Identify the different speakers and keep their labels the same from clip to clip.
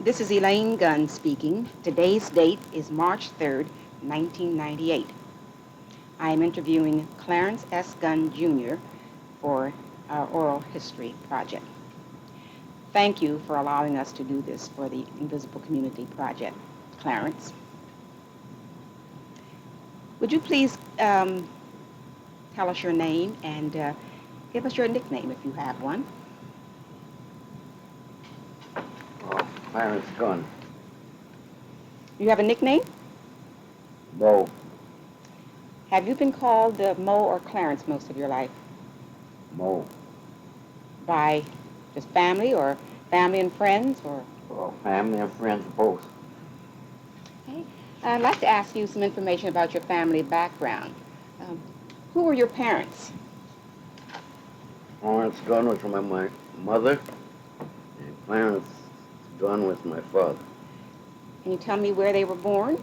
Speaker 1: This is Elaine Gunn speaking. Today's date is March 3rd, 1998. I am interviewing Clarence S. Gunn, Jr. for our oral history project. Thank you for allowing us to do this for the Invisible Community Project. Clarence, would you please tell us your name and give us your nickname if you have one?
Speaker 2: Clarence Gunn.
Speaker 1: You have a nickname?
Speaker 2: Mo.
Speaker 1: Have you been called Mo or Clarence most of your life?
Speaker 2: Mo.
Speaker 1: By just family or family and friends or?
Speaker 2: Well, family and friends both.
Speaker 1: Okay. I'd like to ask you some information about your family background. Who were your parents?
Speaker 2: Florence Gunn was my mother, and Clarence Gunn was my father.
Speaker 1: Can you tell me where they were born?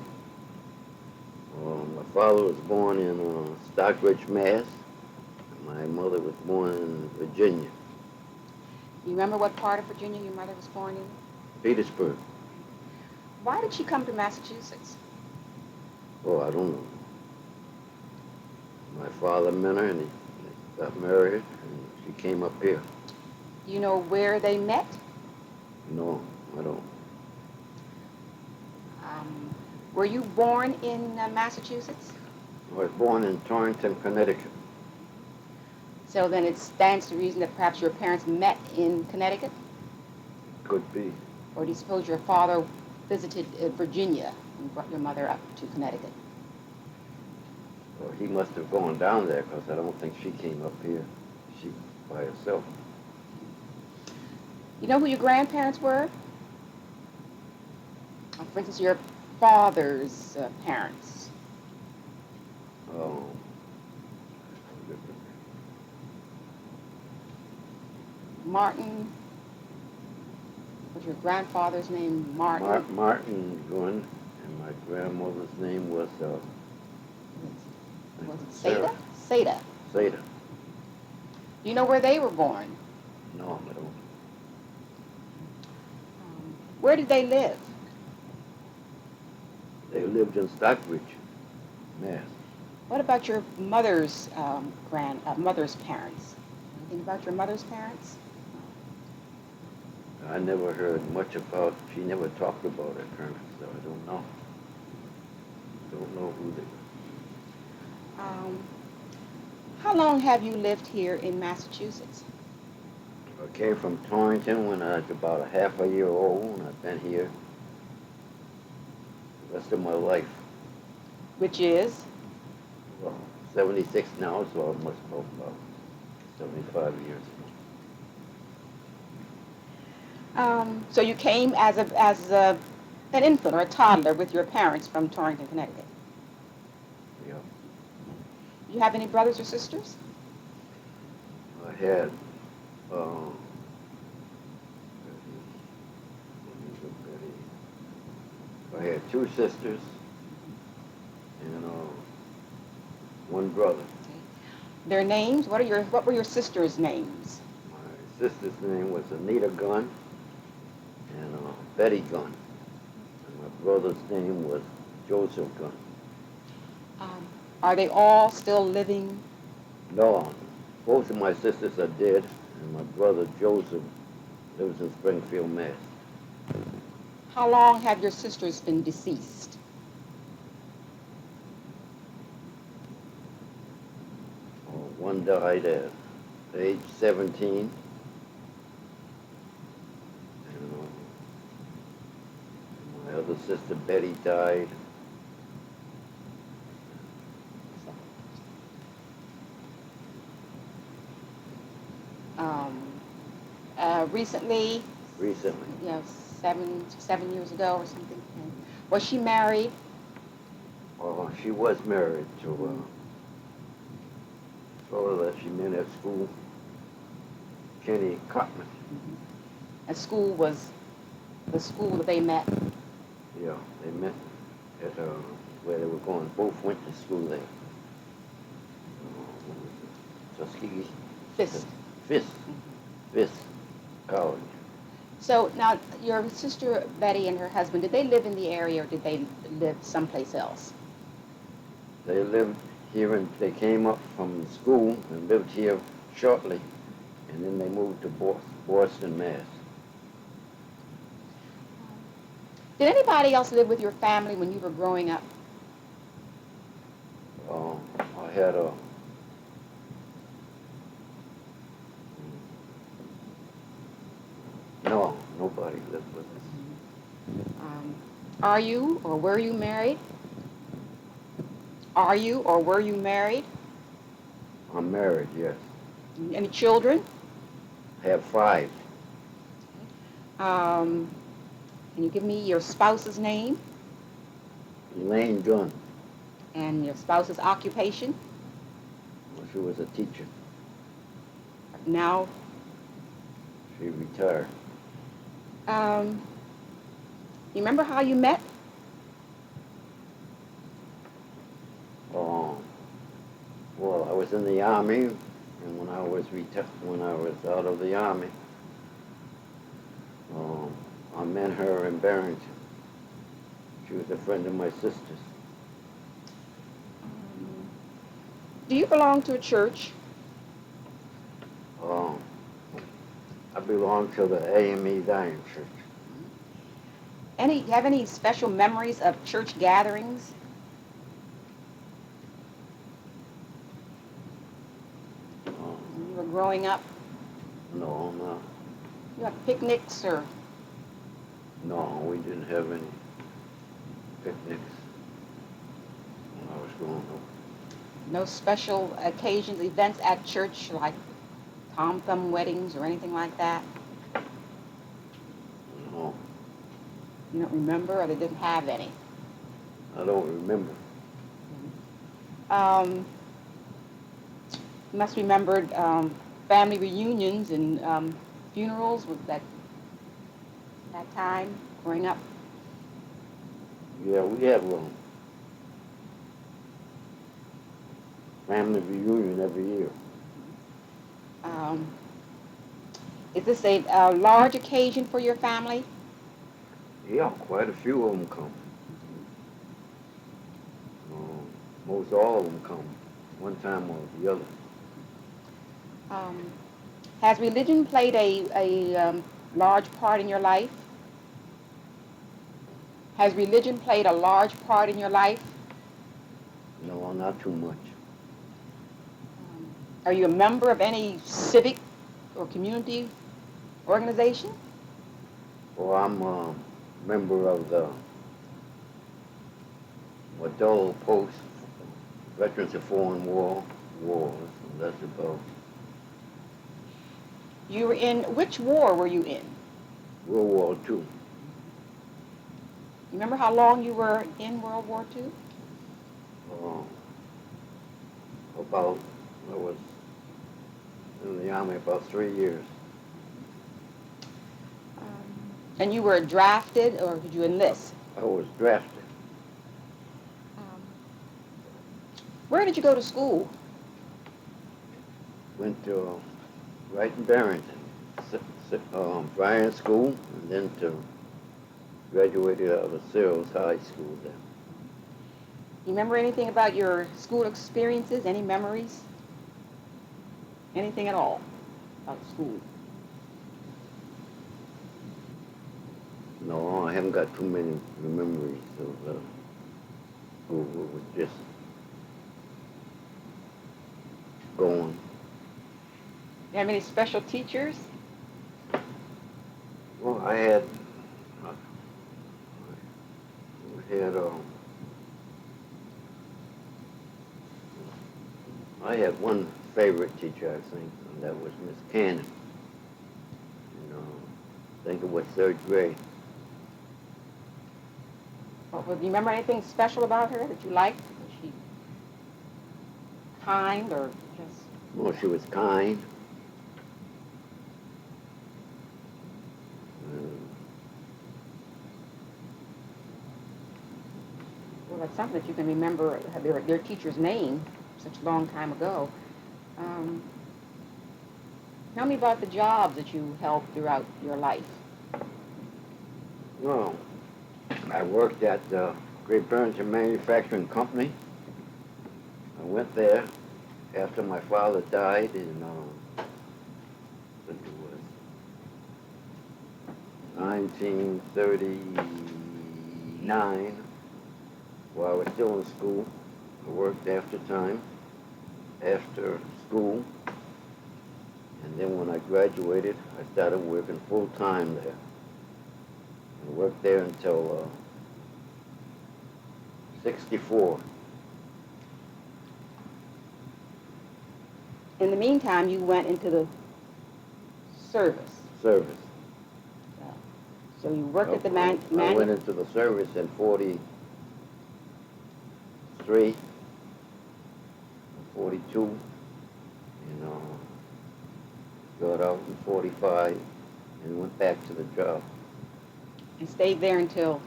Speaker 2: My father was born in Stockbridge, Mass. My mother was born in Virginia.
Speaker 1: You remember what part of Virginia your mother was born in?
Speaker 2: Petersburg.
Speaker 1: Why did she come to Massachusetts?
Speaker 2: Oh, I don't know. My father met her and they got married, and she came up here.
Speaker 1: Do you know where they met?
Speaker 2: No, I don't.
Speaker 1: Were you born in Massachusetts?
Speaker 2: I was born in Torrington, Connecticut.
Speaker 1: So then it stands to reason that perhaps your parents met in Connecticut?
Speaker 2: Could be.
Speaker 1: Or do you suppose your father visited Virginia and brought your mother up to Connecticut?
Speaker 2: Well, he must have gone down there because I don't think she came up here. She by herself.
Speaker 1: You know who your grandparents were? For instance, your father's parents.
Speaker 2: Oh.
Speaker 1: Martin, was your grandfather's name Martin?
Speaker 2: Martin Gunn, and my grandmother's name was
Speaker 1: Seda? Seda.
Speaker 2: Seda.
Speaker 1: Do you know where they were born?
Speaker 2: No, I don't.
Speaker 1: Where did they live?
Speaker 2: They lived in Stockbridge, Mass.
Speaker 1: What about your mother's mother's parents? Anything about your mother's parents?
Speaker 2: I never heard much about. She never talked about her parents, so I don't know. Don't know who they were.
Speaker 1: How long have you lived here in Massachusetts?
Speaker 2: I came from Torrington when I was about a half a year old, and I've been here the rest of my life.
Speaker 1: Which is?
Speaker 2: Well, 76 now, so I must go about 75 years ago.
Speaker 1: So you came as an infant or a toddler with your parents from Torrington, Connecticut.
Speaker 2: Yeah.
Speaker 1: Do you have any brothers or sisters?
Speaker 2: I had I had two sisters and one brother.
Speaker 1: Okay. Their names? What were your sisters' names?
Speaker 2: My sister's name was Anita Gunn and Betty Gunn. And my brother's name was Joseph Gunn.
Speaker 1: Are they all still living?
Speaker 2: No, both of my sisters are dead, and my brother Joseph lives in Springfield, Mass.
Speaker 1: How long have your sisters been deceased?
Speaker 2: One died at age 17. And my other sister Betty died.
Speaker 1: Recently?
Speaker 2: Recently.
Speaker 1: You know, 7 years ago or something. Was she married?
Speaker 2: Well, she was married to a fellow that she met at school, Kenny Cotman.
Speaker 1: And school was the school that they met?
Speaker 2: Yeah, they met at where they were going. Both went to school there. Tuskegee?
Speaker 1: Fisk.
Speaker 2: Fisk. Fisk College.
Speaker 1: So now, your sister Betty and her husband, did they live in the area or did they live someplace else?
Speaker 2: They lived here and they came up from school and lived here shortly, and then they moved to Boston, Mass.
Speaker 1: Did anybody else live with your family when you were growing up?
Speaker 2: I had a no, nobody lived with us.
Speaker 1: Are you or were you married? Are you or were you married?
Speaker 2: I'm married, yes.
Speaker 1: Any children?
Speaker 2: I have 5.
Speaker 1: Can you give me your spouse's name
Speaker 2: Elaine Gunn.
Speaker 1: and your spouse's occupation?
Speaker 2: She was a teacher.
Speaker 1: Now,
Speaker 2: She retired.
Speaker 1: you remember how you met?
Speaker 2: Well, I was in the Army, and when I was out of the Army, I met her in Barrington. She was a friend of my sister's.
Speaker 1: Do you belong to a church?
Speaker 2: I belong to the A.M.E. Dying Church.
Speaker 1: Have any special memories of church gatherings? When you were growing up?
Speaker 2: No, no.
Speaker 1: You have picnics or?
Speaker 2: No, we didn't have any picnics when I was growing up.
Speaker 1: No special occasions, events at church like Tom Thumb weddings or anything like that?
Speaker 2: No,
Speaker 1: You don't remember, or they didn't have any?
Speaker 2: I don't remember.
Speaker 1: You must remember family reunions and funerals with that time growing up.
Speaker 2: Yeah, we have a family reunion every year.
Speaker 1: Is this a large occasion for your family?
Speaker 2: Yeah, quite a few of them come. Most all of them come, one time or the other.
Speaker 1: Has religion played a large part in your life? Has religion played a large part in your life?
Speaker 2: No, not too much.
Speaker 1: Are you a member of any civic or community organization?
Speaker 2: Well, I'm a member of the Adult Post Veterans of Foreign Wars, and that's about
Speaker 1: You were in, which war were you in?
Speaker 2: World War II.
Speaker 1: You remember how long you were in World War II?
Speaker 2: I was in the Army about 3 years.
Speaker 1: And you were drafted, or did you enlist?
Speaker 2: I was drafted.
Speaker 1: Where did you go to school?
Speaker 2: Went to right in Barrington, Bryan School, and then graduated out of Searles High School there.
Speaker 1: You remember anything about your school experiences? Any memories? Anything at all about school?
Speaker 2: No, I haven't got too many memories of school. It was just going.
Speaker 1: You have any special teachers?
Speaker 2: Well, I had one favorite teacher, I think, and that was Miss Cannon. I think it was 3rd grade.
Speaker 1: Well, do you remember anything special about her that you liked? Was she kind or just?
Speaker 2: Well, she was kind.
Speaker 1: Well, that's something that you can remember their teacher's name such a long time ago. Tell me about the jobs that you held throughout your life.
Speaker 2: Well, I worked at the Great Barrington Manufacturing Company. I went there after my father died in, I think it was 1939, while I was still in school. I worked after school, and then when I graduated, I started working full-time there. I worked there until 64.
Speaker 1: In the meantime, you went into the service.
Speaker 2: Service.
Speaker 1: So you worked at the
Speaker 2: I went into the service in 43, 42, got out in 45, and went back to the job.
Speaker 1: and stayed there until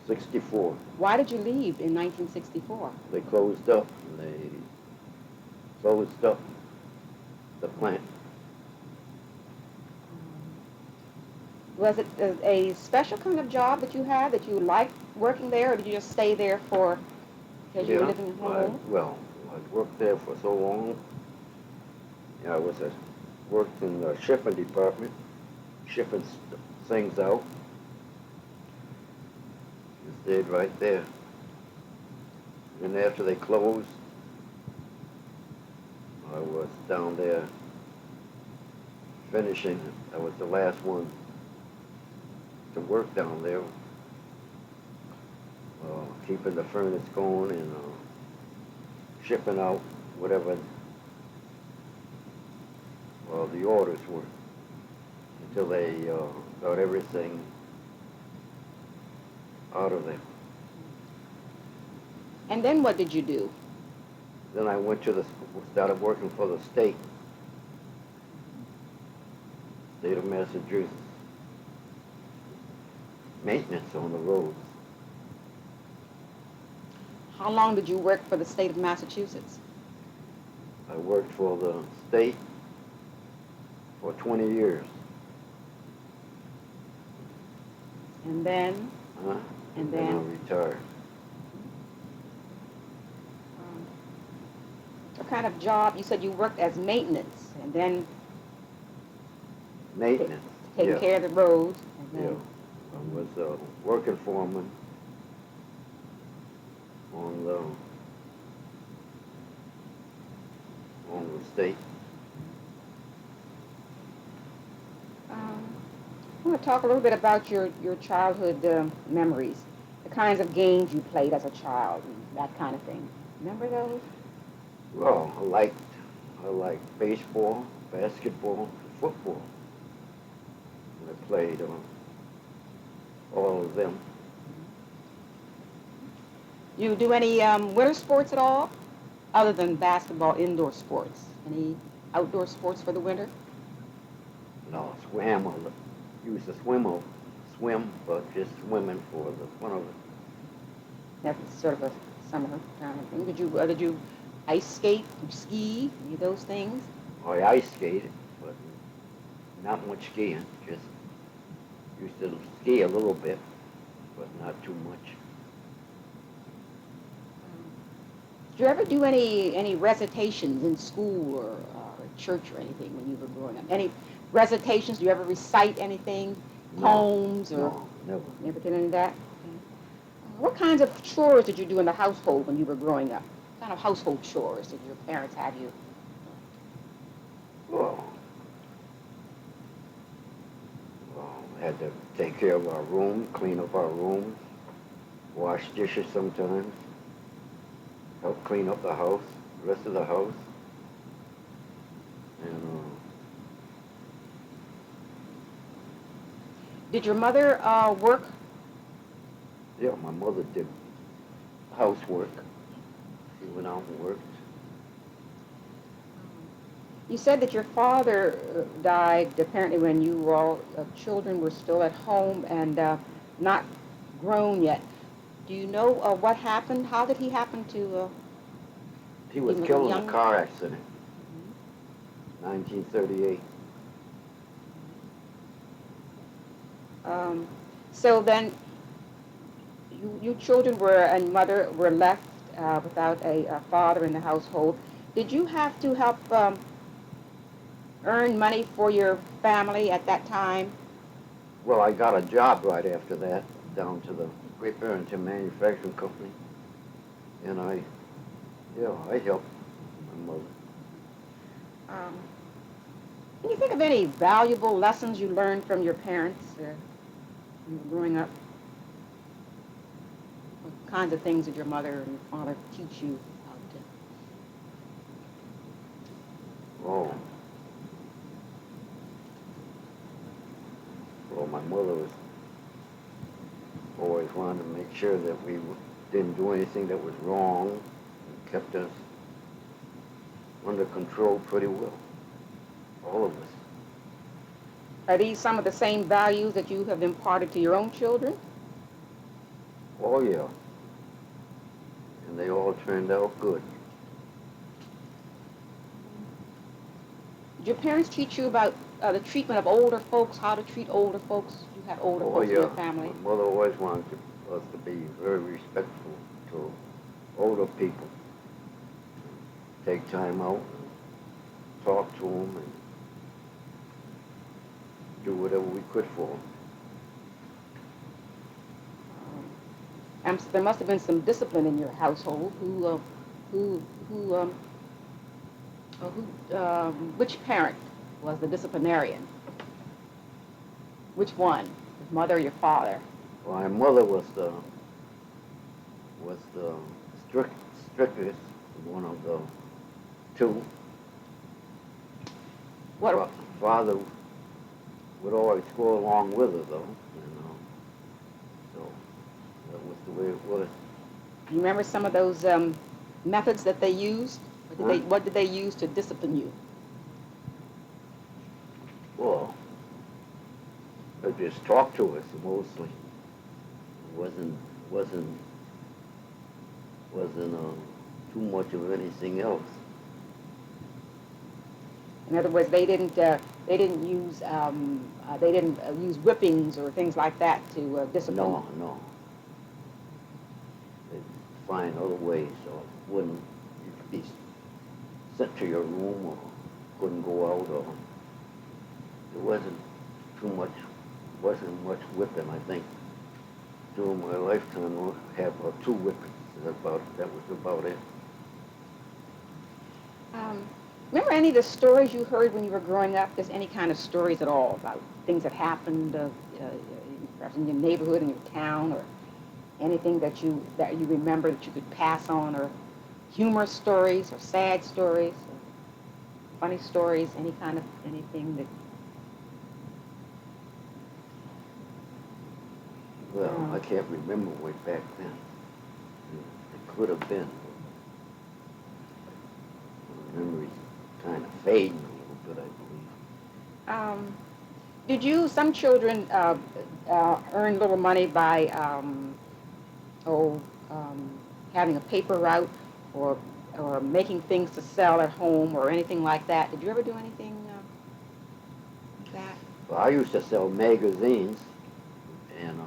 Speaker 2: 64.
Speaker 1: Why did you leave in 1964?
Speaker 2: They closed up, the plant.
Speaker 1: Was it a special kind of job that you had that you liked working there, or did you just stay there because you were living at home?
Speaker 2: I worked there for so long. Yeah, worked in the shipping department, shipping things out. I stayed right there. And after they closed, I was down there finishing. I was the last one to work down there, keeping the furnace going and shipping out whatever the orders were, until they got everything out of there.
Speaker 1: And then what did you do?
Speaker 2: Then I went started working for the state of Massachusetts. Maintenance on the roads.
Speaker 1: How long did you work for the state of Massachusetts?
Speaker 2: I worked for the state for 20 years.
Speaker 1: And then?
Speaker 2: And then I retired.
Speaker 1: What kind of job? You said you worked as maintenance, and then
Speaker 2: Maintenance.
Speaker 1: taking care of the roads. And then,
Speaker 2: I was working foreman on the state.
Speaker 1: I want to talk a little bit about your childhood memories, the kinds of games you played as a child, and that kind of thing. Remember those?
Speaker 2: Well, I liked baseball, basketball, football. I played all of them.
Speaker 1: You do any winter sports at all, other than basketball, indoor sports? Any outdoor sports for the winter?
Speaker 2: No, swam. I used to swim, but just swimming for the fun of it.
Speaker 1: That's sort of a summer kind of thing. Did you ice skate, ski, any of those things?
Speaker 2: I ice skated, but not much skiing. Just used to ski a little bit, but not too much.
Speaker 1: Did you ever do any recitations in school or church or anything when you were growing up? Any recitations? Do you ever recite anything? Poems? Or
Speaker 2: no, never.
Speaker 1: Never did any of that? Okay. What kinds of chores did you do in the household when you were growing up? What kind of household chores did your parents have you?
Speaker 2: Well, I had to take care of our room, clean up our rooms, wash dishes sometimes, help clean up the house, the rest of the house. And
Speaker 1: Did your mother work?
Speaker 2: yeah, my mother did housework. She went out and worked.
Speaker 1: You said that your father died apparently when you all children were still at home and not grown yet. Do you know what happened? How did he happen to?
Speaker 2: He was killed in a car accident, 1938.
Speaker 1: So then, you children were and mother were left without a father in the household. Did you have to help earn money for your family at that time?
Speaker 2: Well, I got a job right after that down to the Great Barrington Manufacturing Company, and I helped my mother.
Speaker 1: Um, can you think of any valuable lessons you learned from your parents when you were growing up? What kinds of things did your mother and your father teach you how to?
Speaker 2: Oh, well, my mother was always wanted to make sure that we didn't do anything that was wrong, and kept us under control pretty well, all of us.
Speaker 1: Are these some of the same values that you have imparted to your own children?
Speaker 2: Oh yeah, and they all turned out good.
Speaker 1: Did your parents teach you about the treatment of older folks, how to treat older folks? You had older
Speaker 2: Oh
Speaker 1: folks in
Speaker 2: yeah,
Speaker 1: your family.
Speaker 2: my mother always wanted us to be very respectful to older people. Take time out, talk to them, and do whatever we could for them.
Speaker 1: There must have been some discipline in your household. Who, who, which parent was the disciplinarian? Which one? Your mother or your father?
Speaker 2: Well, my mother was the strictest one of the two.
Speaker 1: What?
Speaker 2: Father would always go along with her, though, So that was the way it was.
Speaker 1: Do you remember some of those methods that they used? What did they use to discipline you?
Speaker 2: Well, they just talked to us mostly. It wasn't too much of anything else.
Speaker 1: In other words, they didn't use whippings or things like that to discipline.
Speaker 2: No. They'd find other ways, so you could be sent to your room or couldn't go out, or it wasn't much whipping. I think during my lifetime I have two whippings. That was about it.
Speaker 1: Remember any of the stories you heard when you were growing up? Just any kind of stories at all about things that happened, perhaps in your neighborhood, in your town, or anything that you remember that you could pass on, or humorous stories, or sad stories, or funny stories, anything that.
Speaker 2: Well, I can't remember way back then. It could have been. My memory's kind of fading a little bit, I
Speaker 1: believe. Some children earn little money by having a paper route or making things to sell at home or anything like that. Did you ever do anything like that?
Speaker 2: Well, I used to sell magazines and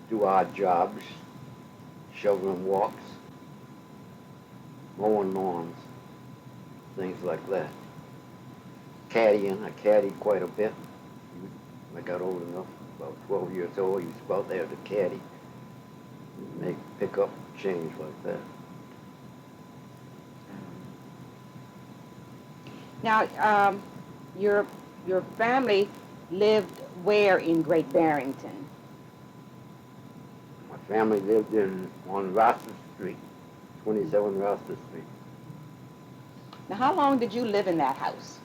Speaker 2: do odd jobs, shoveling walks, mowing lawns, things like that. Caddying, I caddied quite a bit. I got old enough, about 12 years old, I used to go out there to caddy, pick up change like that.
Speaker 1: Now, your family lived where in Great Barrington?
Speaker 2: My family lived on Rossiter Street, 27 Rossiter Street.
Speaker 1: Now, how long did you live in that house?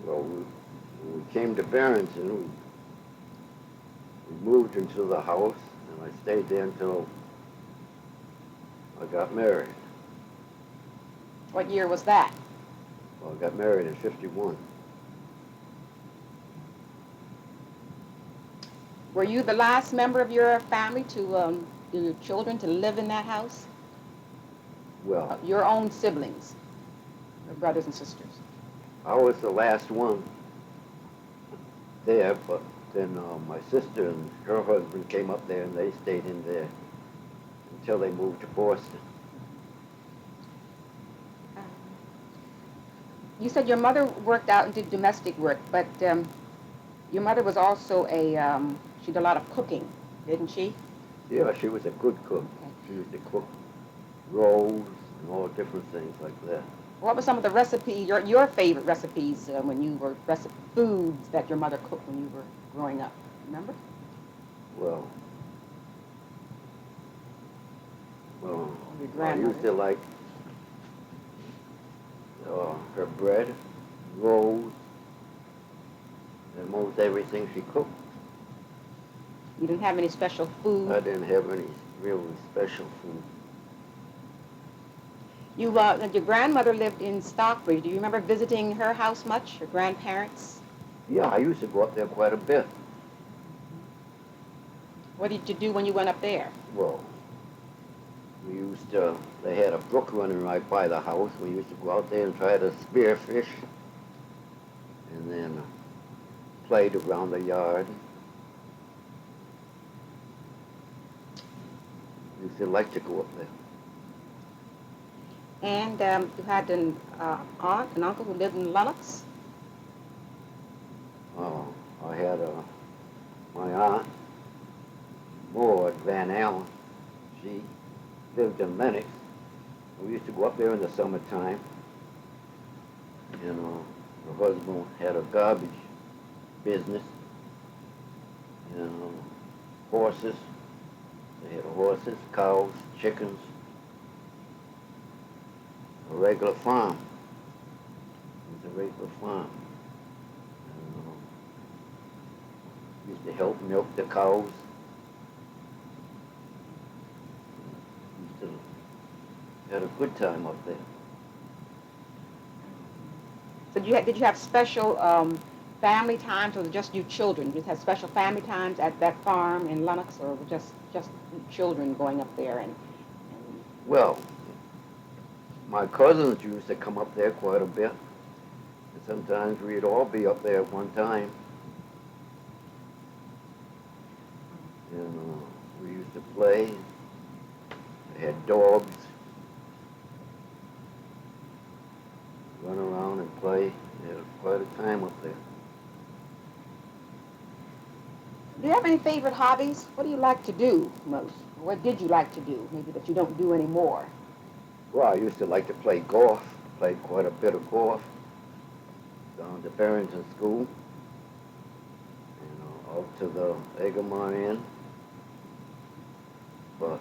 Speaker 2: Well, when we came to Barrington, we moved into the house, and I stayed there until I got married.
Speaker 1: What year was that?
Speaker 2: Well, I got married in '51.
Speaker 1: Were you the last member of your family your children to live in that house?
Speaker 2: Well,
Speaker 1: Your own siblings? Your brothers and sisters?
Speaker 2: I was the last one there, but then my sister and her husband came up there and they stayed in there until they moved to Boston.
Speaker 1: You said your mother worked out and did domestic work, but your mother was also she did a lot of cooking, didn't she?
Speaker 2: Yeah, she was a good cook.
Speaker 1: Okay.
Speaker 2: She used to cook rolls and all different things like that.
Speaker 1: What were some of the recipes, your favorite recipes when you were, foods that your mother cooked when you were growing up? Remember?
Speaker 2: Well,
Speaker 1: Your
Speaker 2: I used to
Speaker 1: grandmother?
Speaker 2: like her bread, rolls, and most everything she cooked.
Speaker 1: You didn't have any special food?
Speaker 2: I didn't have any really special food.
Speaker 1: Your grandmother lived in Stockbridge. Do you remember visiting her house much, your grandparents?
Speaker 2: Yeah, I used to go up there quite a bit.
Speaker 1: What did you do when you went up there?
Speaker 2: Well, they had a brook running right by the house. We used to go out there and try to spearfish, and then played around the yard. Used to like to go up there.
Speaker 1: And you had an aunt and uncle who lived in Lenox?
Speaker 2: I had my aunt, Maud Van Allen. She lived in Lenox. We used to go up there in the summertime. And her husband had a garbage business. And horses. They had horses, cows, chickens. A regular farm. It was a regular farm. And, used to help milk the cows. Used to had a good time up there.
Speaker 1: So did you have special family times, or was it just you children? Did you have special family times at that farm in Lenox, or just children going up there? And
Speaker 2: Well, my cousins used to come up there quite a bit. And sometimes we'd all be up there at one time. And we used to play. They had dogs. Run around and play. They had quite a time up there.
Speaker 1: do you have any favorite hobbies? What do you like to do most? What did you like to do, maybe that you don't do anymore?
Speaker 2: Well, I used to like to play golf. Played quite a bit of golf down to Barrington School. Out to the A.M.E. end. But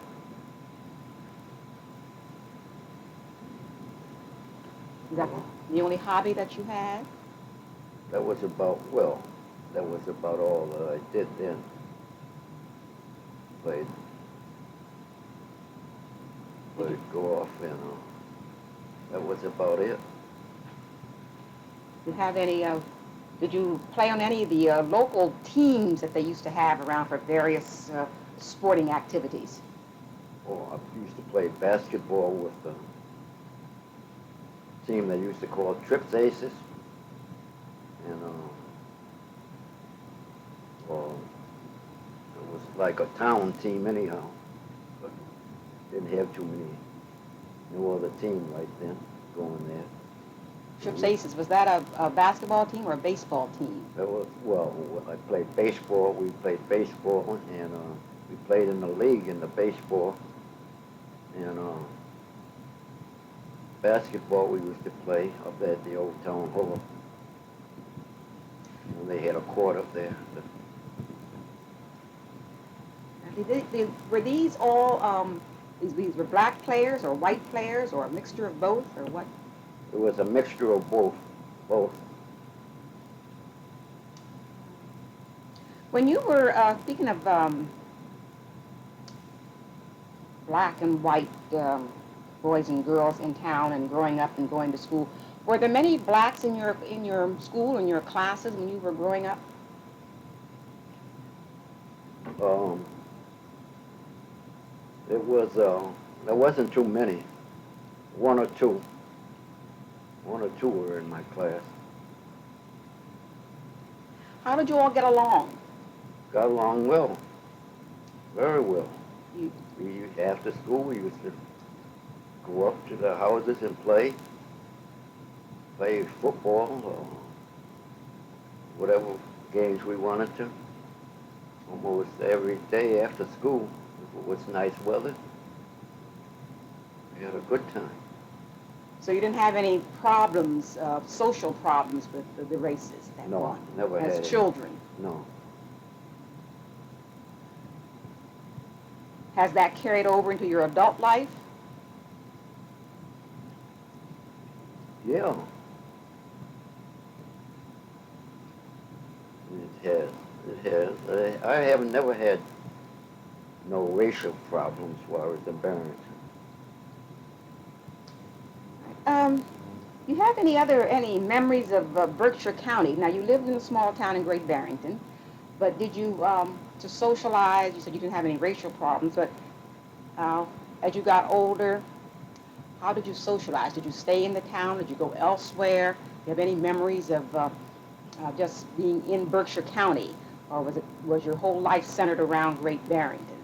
Speaker 1: Is that the only hobby that you had?
Speaker 2: that was about all that I did then. Played golf, that was about it.
Speaker 1: Do you have any did you play on any of the local teams that they used to have around for various sporting activities?
Speaker 2: Oh, I used to play basketball with the team they used to call Trips Aces. And well, it was like a town team anyhow. But didn't have too many, no other team right then going there.
Speaker 1: Trips Aces, was that a basketball team or a baseball team?
Speaker 2: That was, well, I played baseball. We played baseball, and we played in the league in the baseball. And basketball we used to play up at the old town hall. And they had a court up there.
Speaker 1: Were these all, these were black players or white players or a mixture of both, or what?
Speaker 2: It was a mixture of both.
Speaker 1: When you were, speaking of black and white boys and girls in town and growing up and going to school, were there many blacks in your school, in your classes when you were growing up?
Speaker 2: There wasn't too many, one or two. 1 or 2 were in my class.
Speaker 1: How did you all get along?
Speaker 2: Got along well, very well.
Speaker 1: You,
Speaker 2: After school, we used to go up to the houses and play football or whatever games we wanted to. Almost every day after school, if it was nice weather, we had a good time.
Speaker 1: so you didn't have any problems, social problems with the races that
Speaker 2: No,
Speaker 1: one,
Speaker 2: never had
Speaker 1: as
Speaker 2: any.
Speaker 1: children?
Speaker 2: No.
Speaker 1: Has that carried over into your adult life?
Speaker 2: Yeah. It has. It has. I have never had no racial problems while I was in Barrington.
Speaker 1: You have any memories of Berkshire County? Now, you lived in a small town in Great Barrington, but did you, to socialize, you said you didn't have any racial problems, but as you got older, how did you socialize? Did you stay in the town? Did you go elsewhere? Do you have any memories of just being in Berkshire County, or was your whole life centered around Great Barrington?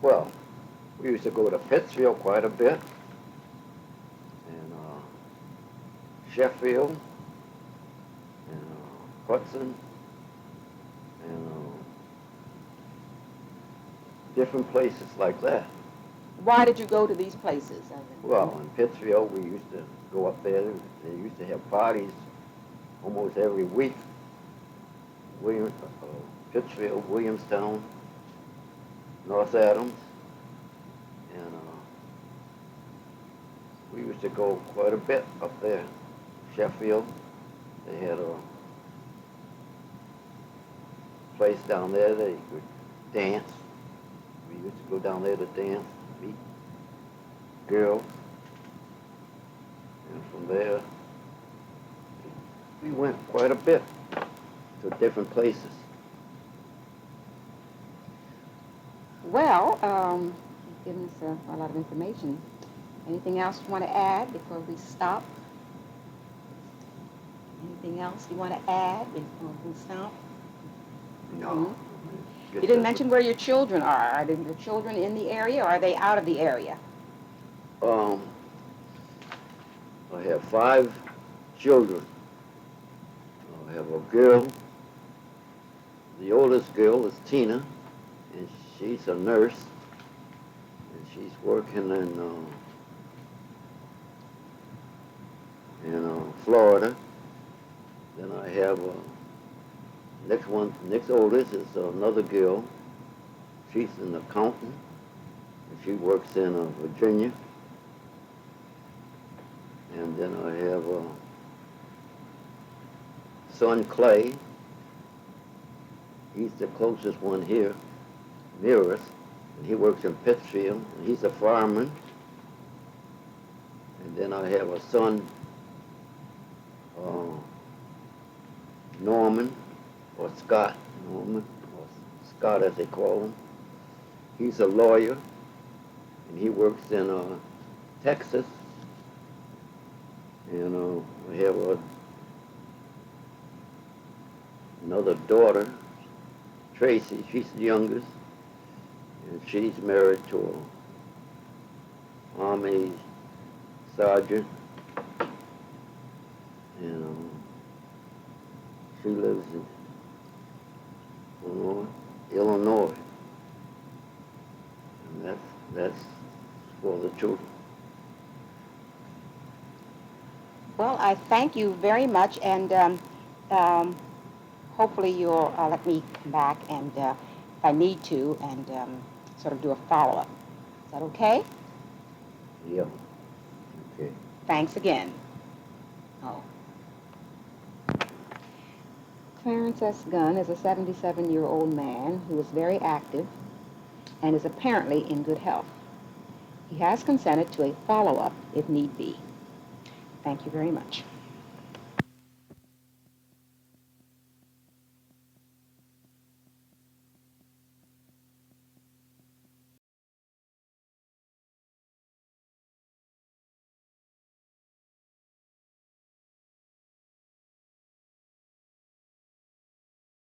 Speaker 2: Well, we used to go to Pittsfield quite a bit, and Sheffield, and Hudson, and different places like that.
Speaker 1: Why did you go to these places?
Speaker 2: Well, in Pittsfield, we used to go up there. They used to have parties almost every week. Pittsfield, Williamstown, North Adams, and we used to go quite a bit up there. Sheffield, they had a place down there they could dance. We used to go down there to dance, meet girls, and from there we went quite a bit to different places.
Speaker 1: Well, you've given us a lot of information. Anything else you want to add before we stop? Anything else you want to add before we stop?
Speaker 2: No.
Speaker 1: Mm-hmm. You didn't mention where your children are. Are your children in the area, or are they out of the area?
Speaker 2: I have 5 children. I have a girl. The oldest girl is Tina, and she's a nurse, and she's working in Florida. Then I have next oldest is another girl. She's an accountant, and she works in Virginia. And then I have son Clay. He's the closest one here, near us, and he works in Pittsfield, and he's a fireman. And then I have a son, Norman, or Scott, Norman, or Scott as they call him. He's a lawyer, and he works in Texas. And I have another daughter, Tracy. She's the youngest, and she's married to an Army sergeant. And she lives in Illinois. And that's for the children.
Speaker 1: Well, I thank you very much, and hopefully you'll let me come back and, if I need to, and sort of do a follow-up. Is that okay?
Speaker 2: Yeah. Okay.
Speaker 1: Thanks again. Oh. Clarence S. Gunn is a 77-year-old man who is very active and is apparently in good health. He has consented to a follow-up if need be. Thank you very much.